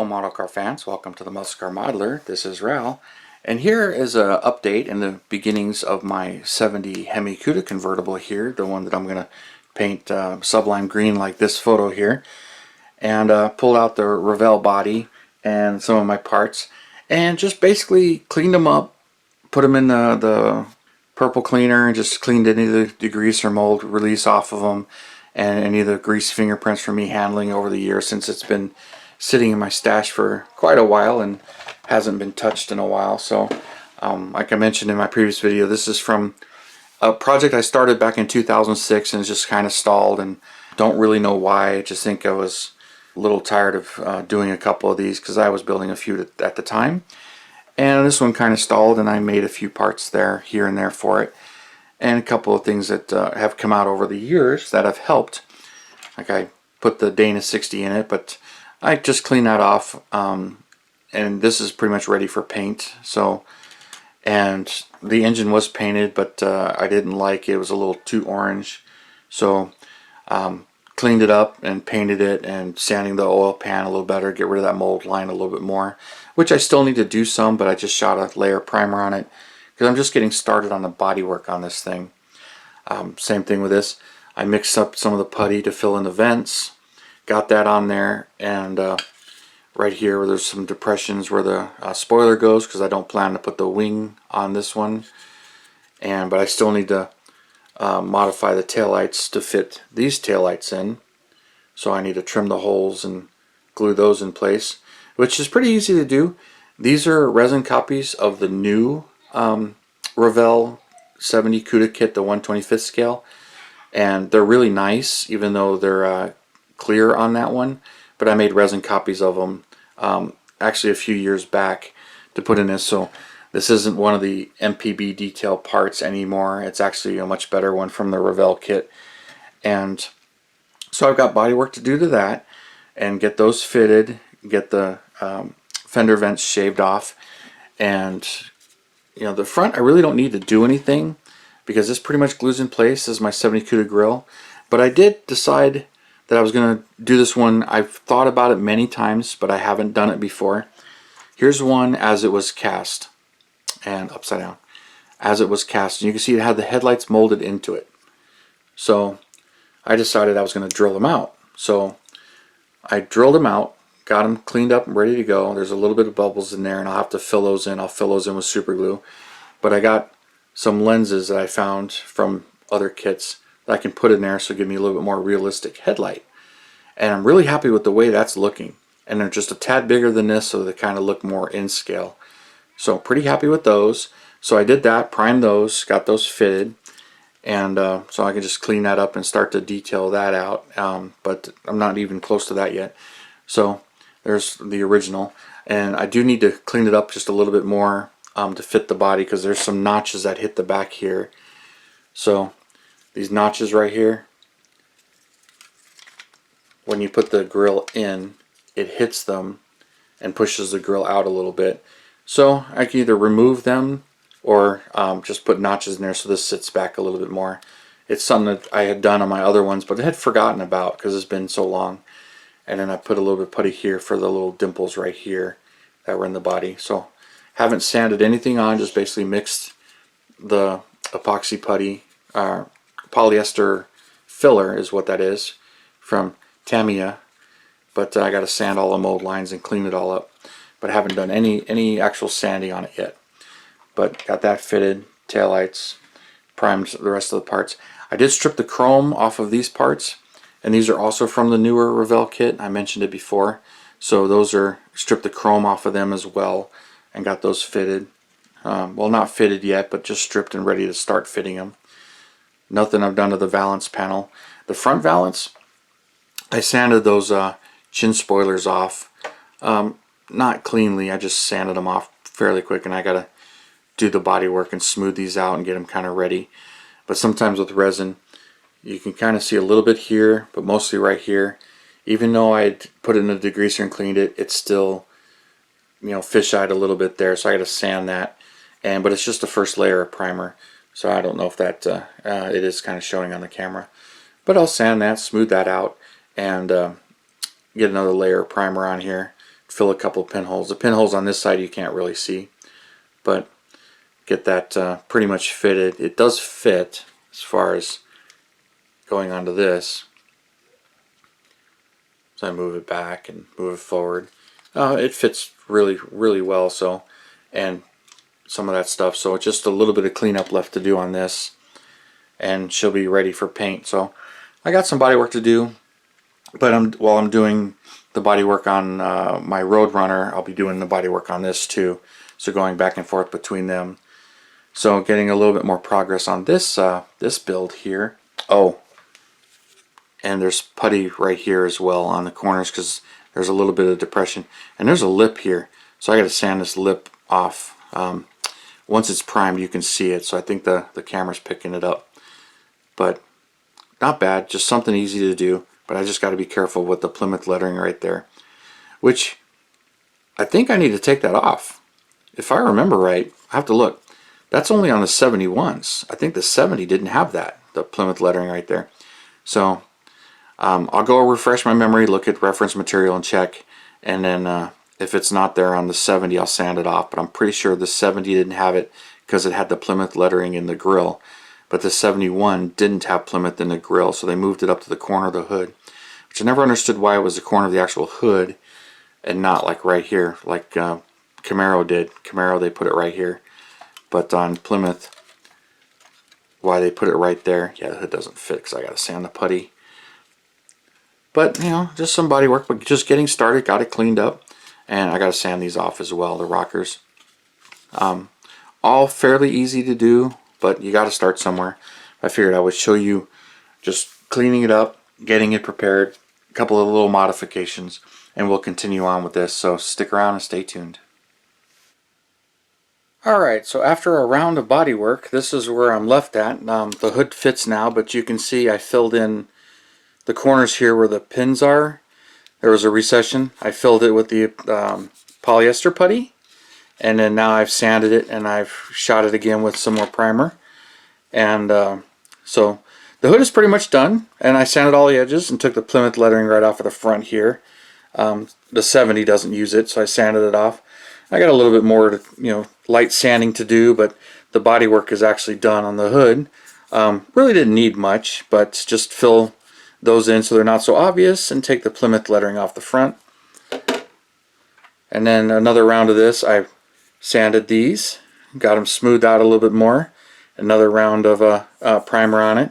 model car fans, welcome to the Muscle Car Modeler. This is Revell, and here is an update in the beginnings of my 70 Hemi Cuda Convertible here, the one that I'm going to paint sublime green like this photo here, and pulled out the Revell body and some of my parts and just basically cleaned them up, put them in the purple cleaner and just cleaned any of the degrease or mold release off of them and any of the grease fingerprints from me handling over the years, since it's been sitting in my stash for quite a while and hasn't been touched in a while. So like I mentioned in my previous video, this is from a project I started back in 2006 and it's just kind of stalled, and don't really know why. I just think I was a little tired of doing a couple of these because I was building a few at the time, and this one kind of stalled, and I made a few parts there, here and there for it, and a couple of things that have come out over the years that have helped. Like I put the Dana 60 in it, but I just cleaned that off, and this is pretty much ready for paint. So, and the engine was painted, but I didn't like it. It was a little too orange, so cleaned it up and painted it and sanding the oil pan a little better, get rid of that mold line a little bit more, which I still need to do some, but I just shot a layer of primer on it because I'm just getting started on the body work on this thing. Same thing with this. I mixed up some of the putty to fill in the vents, got that on there, and right here where there's some depressions where the spoiler goes, because I don't plan to put the wing on this one, but I still need to modify the taillights to fit these taillights in, so I need to trim the holes and glue those in place, which is pretty easy to do. These are resin copies of the new Revell 70 Cuda kit, the 1/25th scale, and they're really nice even though they're clear on that one, but I made resin copies of them actually a few years back to put in this. So this isn't one of the MPB detail parts anymore. It's actually a much better one from the Revell kit. And so I've got body work to do to that and get those fitted, get the fender vents shaved off, and the front I really don't need to do anything because this pretty much glues in place. This is my 70 Cuda grill, but I did decide that I was going to do this one. I've thought about it many times, but I haven't done it before. Here's one as it was cast, and upside down as it was cast, and you can see it had the headlights molded into it. So I decided I was going to drill them out. So I drilled them out, got them cleaned up and ready to go. There's a little bit of bubbles in there and I'll have to fill those in. I'll fill those in with super glue, but I got some lenses that I found from other kits that I can put in there, so give me a little bit more realistic headlight, and I'm really happy with the way that's looking. And they're just a tad bigger than this, so they kind of look more in scale. So pretty happy with those. So I did that, primed those, got those fitted, and so I can just clean that up and start to detail that out, but I'm not even close to that yet. So there's the original, and I do need to clean it up just a little bit more to fit the body, because there's some notches that hit the back here. So these notches right here, when you put the grill in, it hits them and pushes the grill out a little bit. So I can either remove them or just put notches in there so this sits back a little bit more. It's something that I had done on my other ones, but I had forgotten about because it's been so long. And then I put a little bit of putty here for the little dimples right here that were in the body. So haven't sanded anything on, just basically mixed the epoxy putty, polyester filler is what that is, from Tamiya. But I got to sand all the mold lines and clean it all up. But I haven't done any actual sanding on it yet. But got that fitted, taillights, primed the rest of the parts. I did strip the chrome off of these parts, and these are also from the newer Revell kit. I mentioned it before. So those are, stripped the chrome off of them as well and got those fitted. Well, not fitted yet, but just stripped and ready to start fitting them. Nothing I've done to the valance panel. The front valance, I sanded those chin spoilers off. Not cleanly, I just sanded them off fairly quick, and I gotta do the body work and smooth these out and get them kind of ready. But sometimes with resin, you can kind of see a little bit here, but mostly right here. Even though I'd put it in a degreaser and cleaned it, it's still, fish-eyed a little bit there, so I gotta sand that. But it's just the first layer of primer, so I don't know if that it is kind of showing on the camera. But I'll sand that, smooth that out, and get another layer of primer on here fill a couple of pinholes. The pinholes on this side you can't really see, but get that pretty much fitted. It does fit as far as going onto this. So I move it back and move it forward. It fits really well. So, and some of that stuff. So it's just a little bit of cleanup left to do on this, and she'll be ready for paint. So I got some body work to do, but while I'm doing the body work on my Roadrunner, I'll be doing the body work on this too. So going back and forth between them. So getting a little bit more progress on this this build here. Oh, and there's putty right here as well on the corners because there's a little bit of depression, and there's a lip here. So I got to sand this lip off. Once it's primed, you can see it. So I think the camera's picking it up, but not bad. Just something easy to do. But I just got to be careful with the Plymouth lettering right there, which I think I need to take that off. If I remember right, I have to look. That's only on the 71s. I think the 70 didn't have that, the Plymouth lettering right there. So I'll go refresh my memory, look at reference material and check, and then if it's not there on the 70, I'll sand it off. But I'm pretty sure the 70 didn't have it because it had the Plymouth lettering in the grill. But the 71 didn't have Plymouth in the grill, so they moved it up to the corner of the hood, which I never understood why it was the corner of the actual hood and not like right here, like Camaro did. Camaro, they put it right here, but on Plymouth, why they put it right there? Yeah, the hood doesn't fit because I got to sand the putty. But you know, just some body work, but just getting started. Got it cleaned up, and I got to sand these off as well, the rockers. All fairly easy to do, but you got to start somewhere. I figured I would show you just cleaning it up, getting it prepared, a couple of little modifications, and we'll continue on with this. So stick around and stay tuned. Alright, so after a round of body work, this is where I'm left at. The hood fits now, but you can see I filled in the corners here where the pins are. There was a recession. I filled it with the polyester putty, and then now I've sanded it and I've shot it again with some more primer. And so the hood is pretty much done, and I sanded all the edges and took the Plymouth lettering right off of the front here. The 70 doesn't use it, so I sanded it off. I got a little bit more, light sanding to do, but the body work is actually done on the hood. Really didn't need much, but just fill those in so they're not so obvious, and take the Plymouth lettering off the front. And then another round of this, I sanded these, got them smoothed out a little bit more. Another round of primer on it,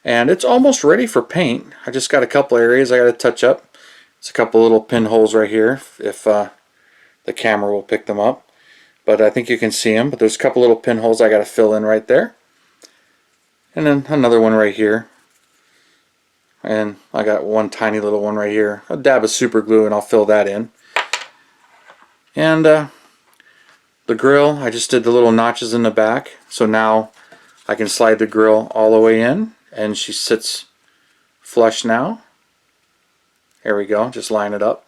and it's almost ready for paint. I just got a couple areas I got to touch up. It's a couple little pinholes right here, if the camera will pick them up, but I think you can see them. But there's a couple little pinholes I got to fill in right there, and then another one right here, and I got one tiny little one right here. A dab of super glue and I'll fill that in. And the grill, I just did the little notches in the back, so now I can slide the grill all the way in, and she sits flush now. There we go, just line it up.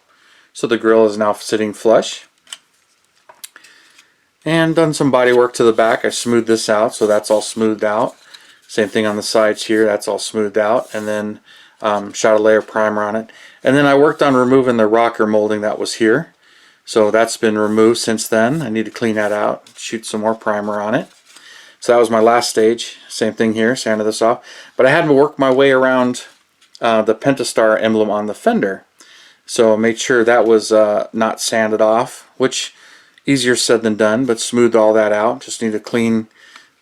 So the grill is now sitting flush. And done some body work to the back. I smoothed this out, so that's all smoothed out. Same thing on the sides here, that's all smoothed out. And then shot a layer of primer on it. And then I worked on removing the rocker molding that was here. So that's been removed since then. I need to clean that out, shoot some more primer on it. So that was my last stage. Same thing here, sanded this off. But I had to work my way around the Pentastar emblem on the fender. So I made sure that was not sanded off, which easier said than done, but smoothed all that out. Just need to clean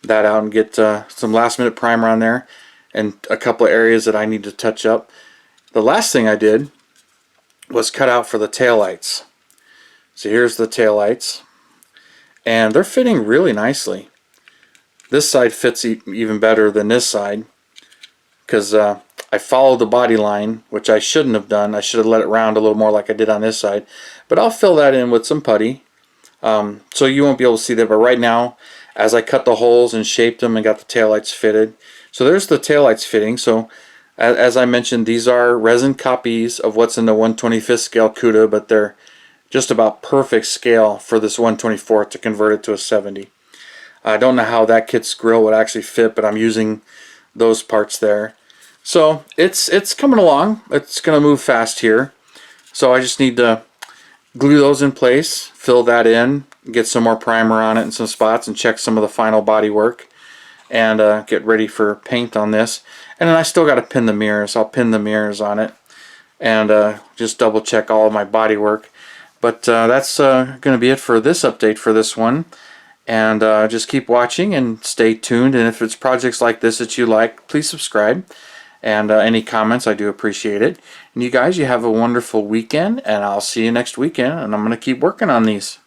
that out and get some last minute primer on there, and a couple of areas that I need to touch up. The last thing I did was cut out for the taillights. So here's the taillights, and they're fitting really nicely. This side fits even better than this side because I followed the body line, which I shouldn't have done. I should have let it round a little more like I did on this side, but I'll fill that in with some putty, so you won't be able to see that. But right now, as I cut the holes and shaped them and got the taillights fitted, so there's the taillights fitting. So as I mentioned, these are resin copies of what's in the 1/25th scale Cuda, but they're just about perfect scale for this 1/24th to convert it to a 70. I don't know how that kit's grill would actually fit, but I'm using those parts there. So it's coming along. It's going to move fast here. So I just need to glue those in place, fill that in, get some more primer on it in some spots, and check some of the final body work, and get ready for paint on this. And then I still got to pin the mirrors. I'll pin the mirrors on it and just double check all of my body work. But that's going to be it for this update for this one. And just keep watching and stay tuned. And if it's projects like this that you like, please subscribe. And any comments, I do appreciate it. And you guys, you have a wonderful weekend, and I'll see you next weekend. And I'm going to keep working on these.